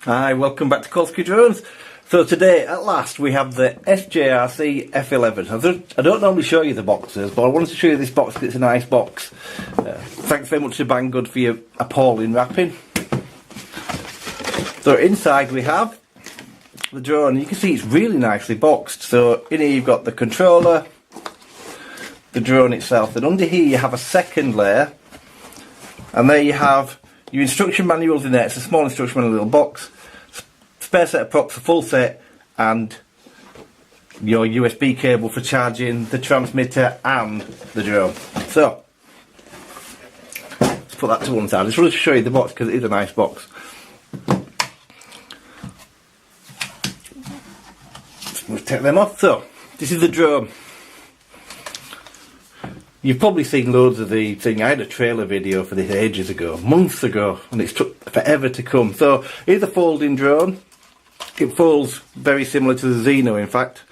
Hi, welcome back to Quadcopter Drones. So today, at last, we have the SJRC F11. I don't normally show you the boxes, but I wanted to show you this box because it's a nice box. Thanks very much to Banggood for your appalling wrapping. So inside we have the drone. You can see it's really nicely boxed. So in here you've got the controller, the drone itself. Then under here you have a second layer. And there you have your instruction manuals in there. It's a small instruction manual little box. Spare set of props, a full set, and your USB cable for charging the transmitter and the drone. So let's put that to one side. I just wanted to show you the box because it is a nice box. Let's take them off. So this is the drone. You've probably seen loads of the thing. I had a trailer video for this ages ago, months ago, and it's took forever to come. So here's a folding drone. It folds very similar to the Xeno, in fact.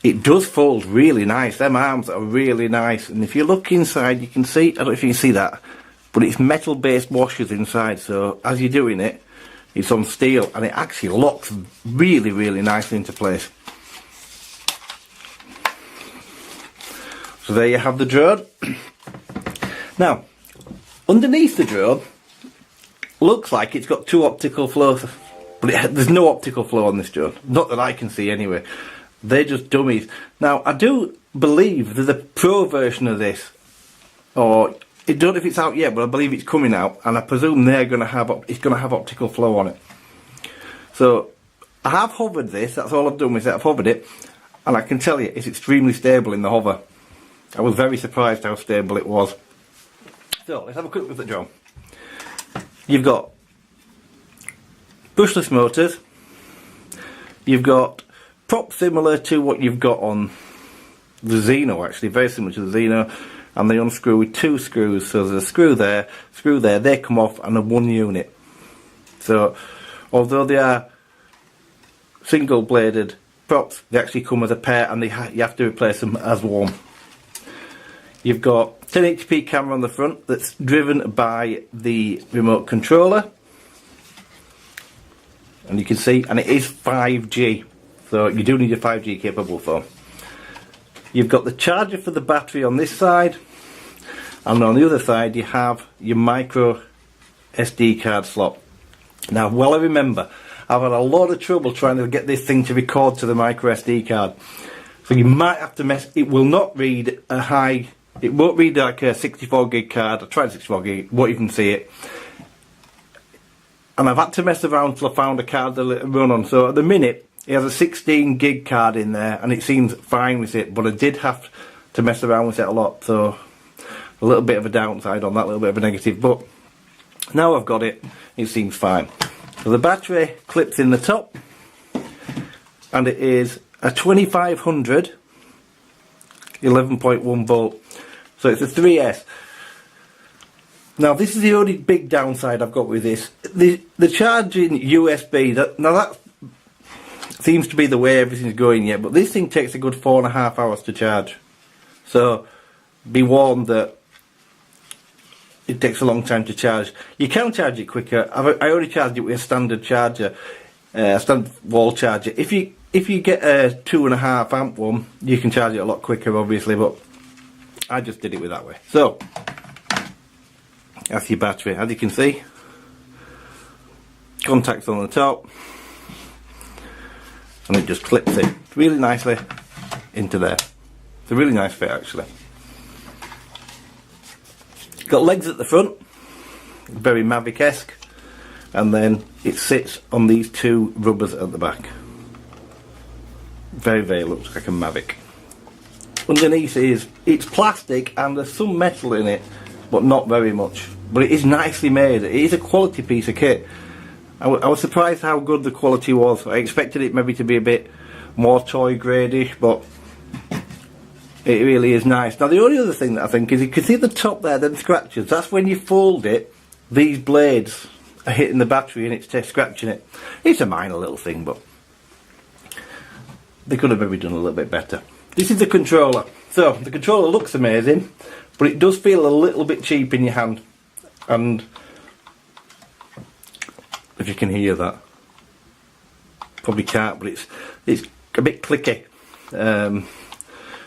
It does fold really nice. Them arms are really nice. And if you look inside, you can see, I don't know if you can see that, but it's metal based washers inside. So as you're doing it, it's on steel and it actually locks really, really nicely into place. So there you have the drone. Now, underneath the drone, looks like it's got two optical flows, but there's no optical flow on this drone. Not that I can see anyway. They're just dummies. Now, I do believe there's a pro version of this, or I don't know if it's out yet, but I believe it's coming out, and I presume it's going to have optical flow on it. So I have hovered this. That's all I've done with it. I've hovered it, and I can tell you it's extremely stable in the hover. I was very surprised how stable it was. So let's have a quick look at the drone. You've got brushless motors. You've got props similar to what you've got on the Xeno, actually very similar to the Xeno, and they unscrew with two screws. So there's a screw there, they come off, and a one unit. So although they are single bladed props, they actually come as a pair, and you have to replace them as one. You've got 1080p camera on the front that's driven by the remote controller. And you can see, and it is 5G. So you do need a 5G capable phone. You've got the charger for the battery on this side. And on the other side you have your micro SD card slot. Now, well, I remember, I've had a lot of trouble trying to get this thing to record to the micro SD card. So you might have to mess, it will not read a high, it won't read like a 64 gig card. I tried 64 gig, won't even see it. And I've had to mess around till I found a card to run on. So at the minute, it has a 16 gig card in there, and it seems fine with it. But I did have to mess around with it a lot, so a little bit of a downside on that, a little bit of a negative. But now I've got it, it seems fine. So the battery clips in the top, and it is a 2500 11.1 volt. So it's a 3S. Now this is the only big downside I've got with this. The charging USB, that seems to be the way everything's going yet, but this thing takes a good 4.5 hours to charge. So be warned that it takes a long time to charge. You can charge it quicker. I already charged it with a standard charger, a standard wall charger. If you get a 2.5 amp one, you can charge it a lot quicker, obviously, but I just did it with that way. So that's your battery. As you can see, contacts on the top, and it just clips it really nicely into there. It's a really nice fit, actually. Got legs at the front, very Mavic-esque, and then it sits on these two rubbers at the back. Very, very looks like a Mavic. Underneath it's plastic and there's some metal in it, but not very much. But it is nicely made. It is a quality piece of kit. I was surprised how good the quality was. I expected it maybe to be a bit more toy grade-ish, but it really is nice. Now the only other thing that I think is you can see the top there, them scratches. That's when you fold it, these blades are hitting the battery and it's scratching it. It's a minor little thing, but they could have maybe done a little bit better. This is the controller. So the controller looks amazing, but it does feel a little bit cheap in your hand. And if you can hear that. Probably can't, but it's a bit clicky, and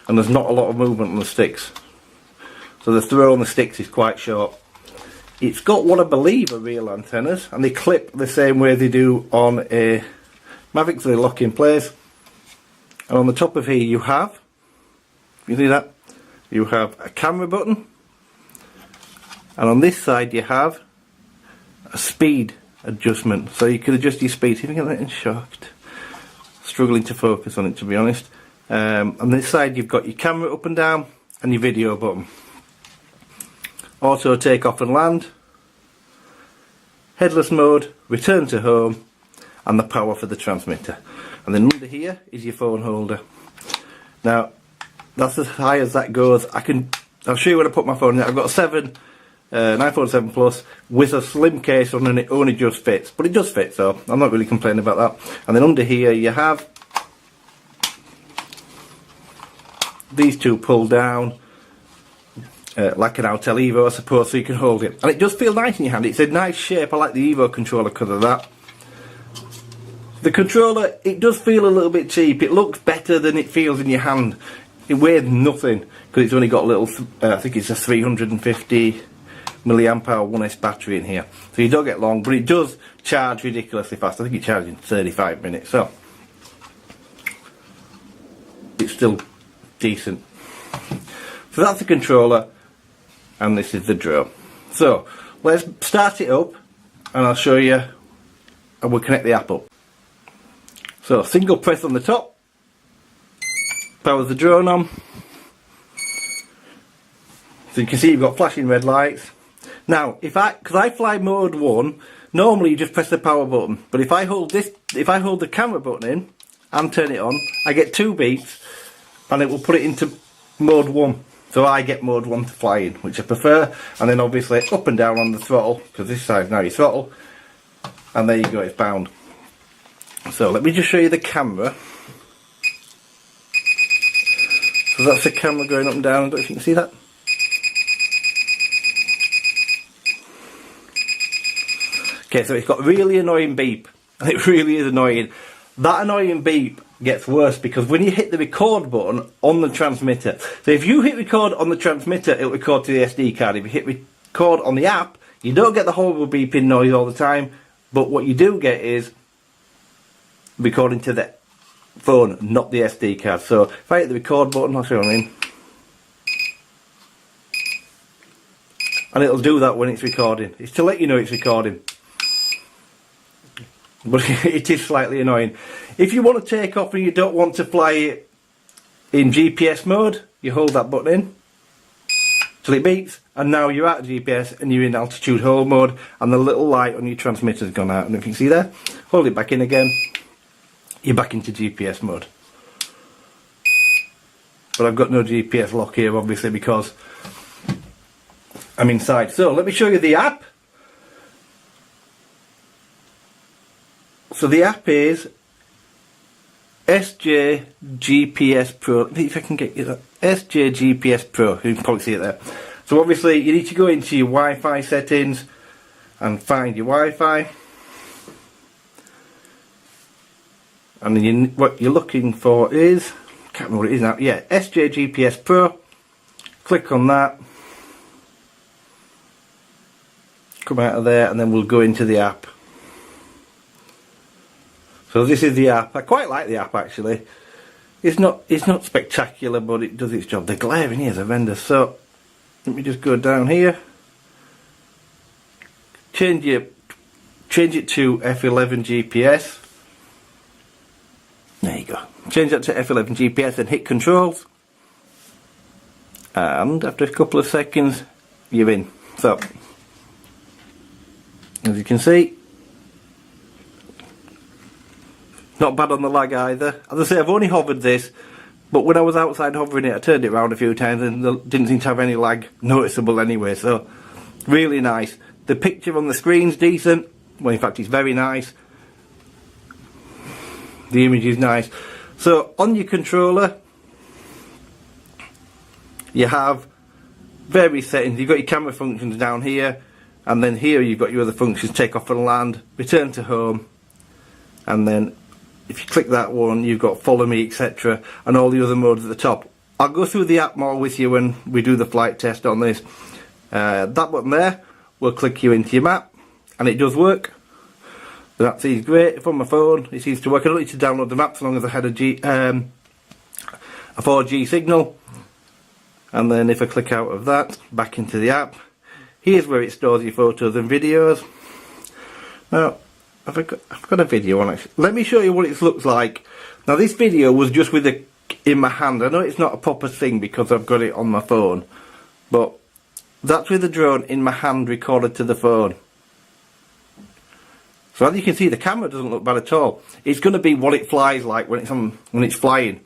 there's not a lot of movement on the sticks, so the throw on the sticks is quite short. It's got what I believe are real antennas, and they clip the same way they do on a Mavic, so they lock in place. And on the top of here you have, you see that, you have a camera button, and on this side you have a speed adjustment, so you can adjust your speed. See if you can get that in shocked. Struggling to focus on it, to be honest. On this side you've got your camera up and down and your video button. Auto takeoff and land, headless mode, return to home, and the power for the transmitter. And then under here is your phone holder. Now that's as high as that goes. I'll show you when I put my phone in. I've got an iPhone 7 Plus with a slim case on, and it only just fits, but it does fit, so I'm not really complaining about that. And then under here you have these two pull down, like an Autel Evo I suppose, so you can hold it, and it does feel nice in your hand. It's a nice shape. I like the Evo controller because of that. The controller, it does feel a little bit cheap. It looks better than it feels in your hand. It weighs nothing because it's only got a little, I think it's a 350 milliamp hour 1S battery in here, so you don't get long, but it does charge ridiculously fast. I think it charges in 35 minutes, so it's still decent. So that's the controller, and this is the drone. So let's start it up and I'll show you, and we'll connect the app up. So single press on the top powers the drone on. So you can see you've got flashing red lights. Now because I fly mode 1, normally you just press the power button, but if I hold the camera button in and turn it on, I get 2 beeps and it will put it into mode 1. So I get mode 1 to fly in, which I prefer, and then obviously up and down on the throttle, because this side now your throttle, and there you go, it's bound. So let me just show you the camera. So that's the camera going up and down. I don't know if you can see that. Okay, so it's got a really annoying beep, and it really is annoying. That annoying beep gets worse because when you hit the record button on the transmitter, so if you hit record on the transmitter, it'll record to the SD card. If you hit record on the app, you don't get the horrible beeping noise all the time, but what you do get is recording to the phone, not the SD card. So if I hit the record button, I'll show you what I mean, and it'll do that when it's recording. It's to let you know it's recording, but it is slightly annoying. If you want to take off and you don't want to fly it in GPS mode, you hold that button in till it beeps, and now you're out of GPS and you're in altitude hold mode, and the little light on your transmitter's gone out. And if you can see there, hold it back in again, you're back into GPS mode. But I've got no GPS lock here obviously because I'm inside. So let me show you the app. So the app is SJRC Pro. Let me see if I can get you that. SJRC Pro. You can probably see it there. So obviously you need to go into your Wi-Fi settings and find your Wi-Fi. And then what you're looking for is, I can't remember what it is now. Yeah, SJRC Pro. Click on that. Come out of there, and then we'll go into the app. So this is the app. I quite like the app actually. It's not spectacular, but it does its job. The glare in here is horrendous. So let me just go down here. Change it to F11 GPS. There you go. Change that to F11 GPS and hit controls. And after a couple of seconds, you're in. So as you can see, not bad on the lag either. As I say, I've only hovered this, but when I was outside hovering it, I turned it around a few times and didn't seem to have any lag noticeable anyway, so really nice. The picture on the screen's decent. Well, in fact, it's very nice. The image is nice. So on your controller, you have various settings. You've got your camera functions down here, and then here you've got your other functions: take off and land, return to home, and then if you click that one, you've got follow me, etc., and all the other modes at the top. I'll go through the app more with you when we do the flight test on this. That button there will click you into your map, and it does work. That seems great. From my phone, it seems to work. I don't need to download the map as long as I had a 4G signal. And then if I click out of that, back into the app, here's where it stores your photos and videos. Now, I've got a video on it. Let me show you what it looks like. Now, this video was just with it in my hand. I know it's not a proper thing because I've got it on my phone, but that's with the drone in my hand recorded to the phone. So as you can see, the camera doesn't look bad at all. It's going to be what it flies like when it's flying.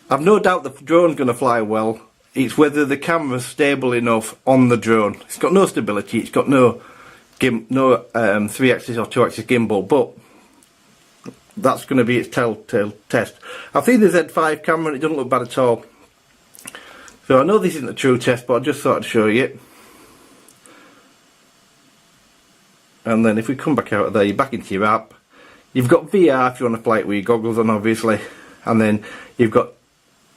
I've no doubt the drone's going to fly well. It's whether the camera's stable enough on the drone. It's got no stability. It's got no 3-axis or 2-axis gimbal, but that's going to be its telltale test. I've seen the Z5 camera and it doesn't look bad at all. So I know this isn't a true test, but I just thought I'd show you. And then if we come back out of there, you're back into your app. You've got VR if you want to fly it with your goggles on, obviously. And then you've got,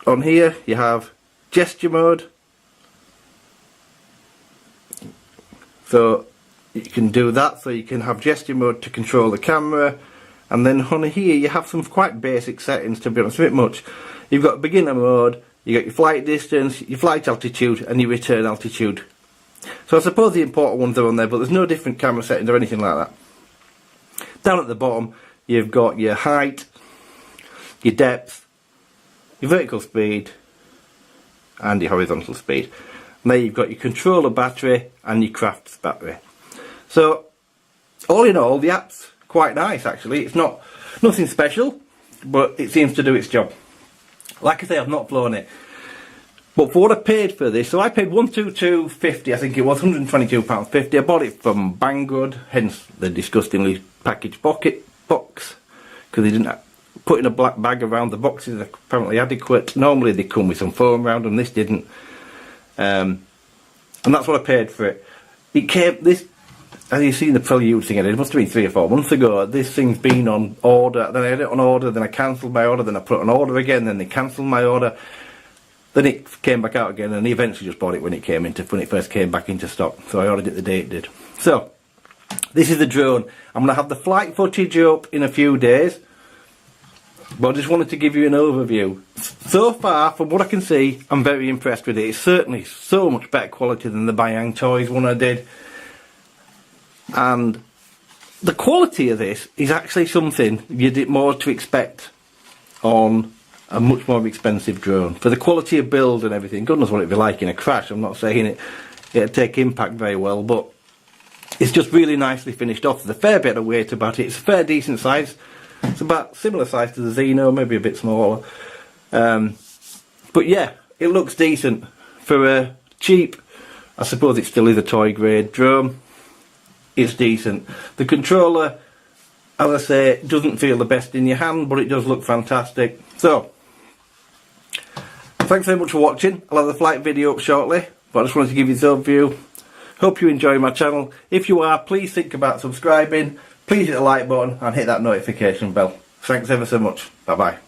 on here, you have gesture mode. So you can do that, so you can have gesture mode to control the camera. And then on here, you have some quite basic settings, to be honest, a bit much. You've got beginner mode, you got your flight distance, your flight altitude, and your return altitude. So I suppose the important ones are on there, but there's no different camera settings or anything like that. Down at the bottom, you've got your height, your depth, your vertical speed, and your horizontal speed. And there you've got your controller battery and your craft's battery. So, all in all, the app's quite nice actually. It's nothing special, but it seems to do its job. Like I say, I've not flown it. But for what I paid for this, so I paid £122.50, I think it was, £122.50. I bought it from Banggood, hence the disgustingly packaged box, because they didn't put in a black bag around the boxes, apparently adequate. Normally they come with some foam around them, this didn't. And that's what I paid for it. It came, this, as you've seen the prelude thing, it must have been 3 or 4 months ago. This thing's been on order, then I had it on order, then I cancelled my order, then I put it on order again, then they cancelled my order. Then it came back out again, and he eventually just bought it when it first came back into stock. So I ordered it the day it did. So this is the drone. I'm going to have the flight footage up in a few days, but I just wanted to give you an overview. So far, from what I can see, I'm very impressed with it. It's certainly so much better quality than the Bayang Toys one I did, and the quality of this is actually something you'd more to expect on a much more expensive drone. For the quality of build and everything, God knows what it'd be like in a crash. I'm not saying it'd take impact very well, but it's just really nicely finished off. There's a fair bit of weight about it. It's a fair decent size. It's about similar size to the Xeno, maybe a bit smaller. But yeah, it looks decent. For a cheap, I suppose it still is a toy grade drone, it's decent. The controller, as I say, doesn't feel the best in your hand, but it does look fantastic. So, thanks very much for watching. I'll have the flight video up shortly, but I just wanted to give you this overview. Hope you enjoy my channel. If you are, please think about subscribing. Please hit the like button and hit that notification bell. Thanks ever so much. Bye bye.